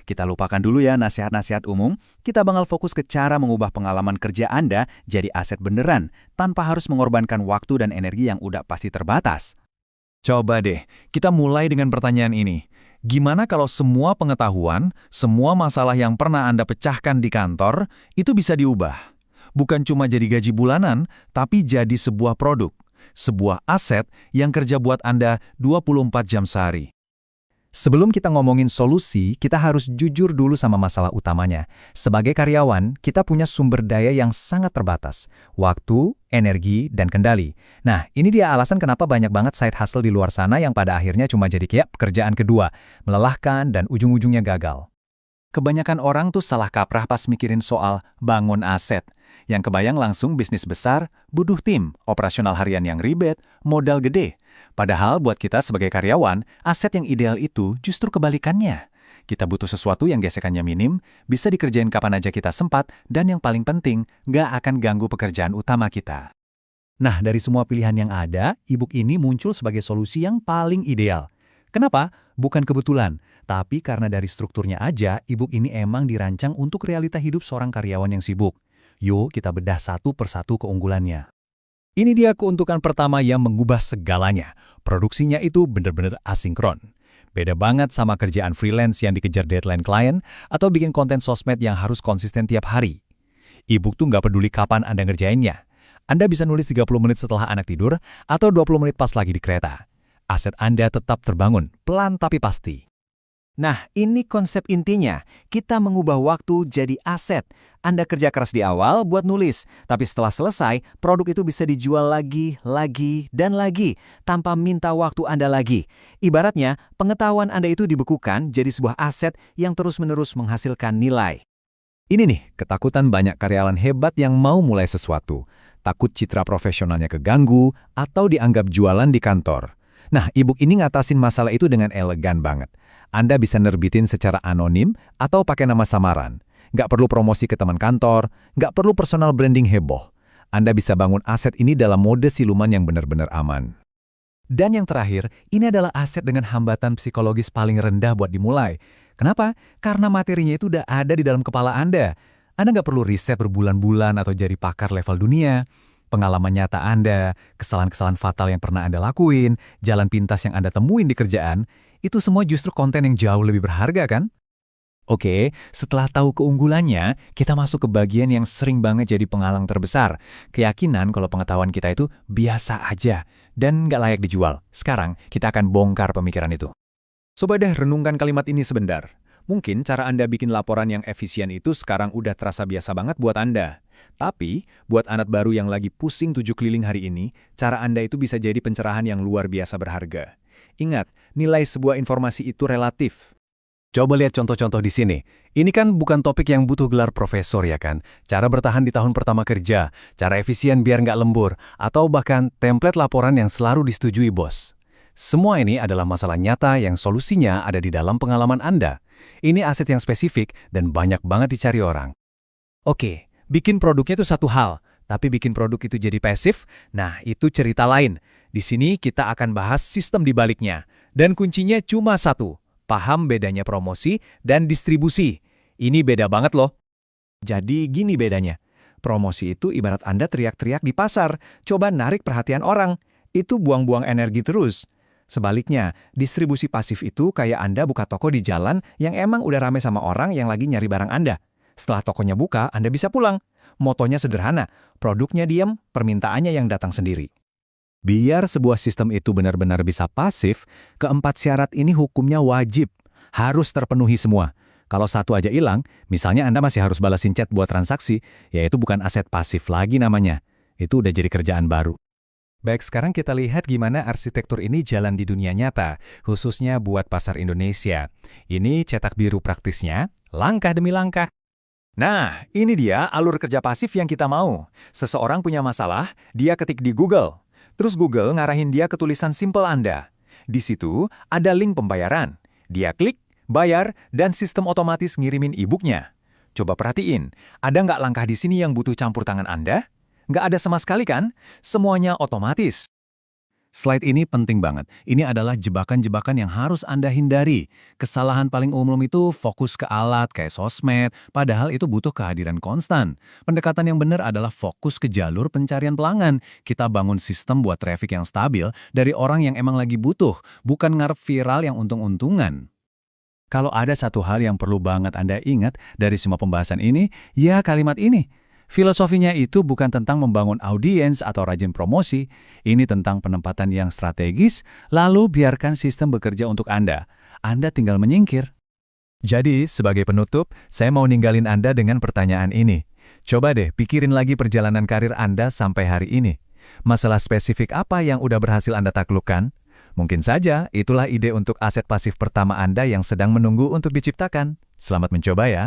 kita lupakan dulu ya nasihat-nasihat umum. Kita bakal fokus ke cara mengubah pengalaman kerja Anda jadi aset beneran, tanpa harus mengorbankan waktu dan energi yang udah pasti terbatas. Coba deh, kita mulai dengan pertanyaan ini. Gimana kalau semua pengetahuan, semua masalah yang pernah Anda pecahkan di kantor, itu bisa diubah? Bukan cuma jadi gaji bulanan, tapi jadi sebuah produk. Sebuah aset yang kerja buat Anda 24 jam sehari. Sebelum kita ngomongin solusi, kita harus jujur dulu sama masalah utamanya. Sebagai karyawan, kita punya sumber daya yang sangat terbatas. Waktu, energi, dan kendali. Nah, ini dia alasan kenapa banyak banget side hustle di luar sana yang pada akhirnya cuma jadi kayak pekerjaan kedua, melelahkan dan ujung-ujungnya gagal. Kebanyakan orang tuh salah kaprah pas mikirin soal bangun aset. Yang kebayang langsung bisnis besar, butuh tim, operasional harian yang ribet, modal gede. Padahal buat kita sebagai karyawan, aset yang ideal itu justru kebalikannya. Kita butuh sesuatu yang gesekannya minim, bisa dikerjain kapan aja kita sempat, dan yang paling penting, nggak akan ganggu pekerjaan utama kita. Nah, dari semua pilihan yang ada, e-book ini muncul sebagai solusi yang paling ideal. Kenapa? Bukan kebetulan, tapi karena dari strukturnya aja, e-book ini emang dirancang untuk realita hidup seorang karyawan yang sibuk. Yuk, kita bedah satu persatu keunggulannya. Ini dia keuntungan pertama yang mengubah segalanya. Produksinya itu benar-benar asinkron. Beda banget sama kerjaan freelance yang dikejar deadline klien atau bikin konten sosmed yang harus konsisten tiap hari. E-book tuh nggak peduli kapan Anda ngerjainnya. Anda bisa nulis 30 menit setelah anak tidur atau 20 menit pas lagi di kereta. Aset Anda tetap terbangun, pelan tapi pasti. Nah, ini konsep intinya. Kita mengubah waktu jadi aset. Anda kerja keras di awal buat nulis, tapi setelah selesai, produk itu bisa dijual lagi, dan lagi, tanpa minta waktu Anda lagi. Ibaratnya, pengetahuan Anda itu dibekukan jadi sebuah aset yang terus-menerus menghasilkan nilai. Ini nih, ketakutan banyak karyawan hebat yang mau mulai sesuatu. Takut citra profesionalnya keganggu atau dianggap jualan di kantor. Nah, e-book ini ngatasin masalah itu dengan elegan banget. Anda bisa nerbitin secara anonim atau pakai nama samaran. Nggak perlu promosi ke teman kantor, nggak perlu personal branding heboh. Anda bisa bangun aset ini dalam mode siluman yang benar-benar aman. Dan yang terakhir, ini adalah aset dengan hambatan psikologis paling rendah buat dimulai. Kenapa? Karena materinya itu udah ada di dalam kepala Anda. Anda nggak perlu riset berbulan-bulan atau jadi pakar level dunia. Pengalaman nyata Anda, kesalahan-kesalahan fatal yang pernah Anda lakuin, jalan pintas yang Anda temuin di kerjaan, itu semua justru konten yang jauh lebih berharga kan? Oke, setelah tahu keunggulannya, kita masuk ke bagian yang sering banget jadi penghalang terbesar. Keyakinan kalau pengetahuan kita itu biasa aja dan nggak layak dijual. Sekarang, kita akan bongkar pemikiran itu. Coba deh renungkan kalimat ini sebentar. Mungkin cara Anda bikin laporan yang efisien itu sekarang udah terasa biasa banget buat Anda. Tapi, buat anak baru yang lagi pusing 7 keliling hari ini, cara Anda itu bisa jadi pencerahan yang luar biasa berharga. Ingat, nilai sebuah informasi itu relatif. Coba lihat contoh-contoh di sini. Ini kan bukan topik yang butuh gelar profesor ya kan? Cara bertahan di tahun pertama kerja, cara efisien biar nggak lembur, atau bahkan template laporan yang selalu disetujui bos. Semua ini adalah masalah nyata yang solusinya ada di dalam pengalaman Anda. Ini aset yang spesifik dan banyak banget dicari orang. Oke, bikin produknya itu satu hal, tapi bikin produk itu jadi pasif, nah itu cerita lain. Di sini kita akan bahas sistem di baliknya. Dan kuncinya cuma satu, paham bedanya promosi dan distribusi. Ini beda banget loh. Jadi gini bedanya. Promosi itu ibarat Anda teriak-teriak di pasar, coba narik perhatian orang. Itu buang-buang energi terus. Sebaliknya, distribusi pasif itu kayak Anda buka toko di jalan yang emang udah rame sama orang yang lagi nyari barang Anda. Setelah tokonya buka, Anda bisa pulang. Motonya sederhana, produknya diam, permintaannya yang datang sendiri. Biar sebuah sistem itu benar-benar bisa pasif, keempat syarat ini hukumnya wajib. Harus terpenuhi semua. Kalau satu aja hilang, misalnya Anda masih harus balasin chat buat transaksi, ya itu bukan aset pasif lagi namanya. Itu udah jadi kerjaan baru. Baik, sekarang kita lihat gimana arsitektur ini jalan di dunia nyata, khususnya buat pasar Indonesia. Ini cetak biru praktisnya, langkah demi langkah. Nah, ini dia alur kerja pasif yang kita mau. Seseorang punya masalah, dia ketik di Google. Terus Google ngarahin dia ke tulisan simple Anda. Di situ ada link pembayaran. Dia klik, bayar, dan sistem otomatis ngirimin e-booknya. Coba perhatiin, ada nggak langkah di sini yang butuh campur tangan Anda? Nggak ada sama sekali kan? Semuanya otomatis. Slide ini penting banget. Ini adalah jebakan-jebakan yang harus Anda hindari. Kesalahan paling umum itu fokus ke alat kayak sosmed, padahal itu butuh kehadiran konstan. Pendekatan yang benar adalah fokus ke jalur pencarian pelanggan. Kita bangun sistem buat traffic yang stabil dari orang yang emang lagi butuh, bukan ngarep viral yang untung-untungan. Kalau ada satu hal yang perlu banget Anda ingat dari semua pembahasan ini, ya kalimat ini. Filosofinya itu bukan tentang membangun audiens atau rajin promosi, ini tentang penempatan yang strategis, lalu biarkan sistem bekerja untuk Anda. Anda tinggal menyingkir. Jadi, sebagai penutup, saya mau ninggalin Anda dengan pertanyaan ini. Coba deh pikirin lagi perjalanan karir Anda sampai hari ini. Masalah spesifik apa yang udah berhasil Anda taklukkan? Mungkin saja itulah ide untuk aset pasif pertama Anda yang sedang menunggu untuk diciptakan. Selamat mencoba ya.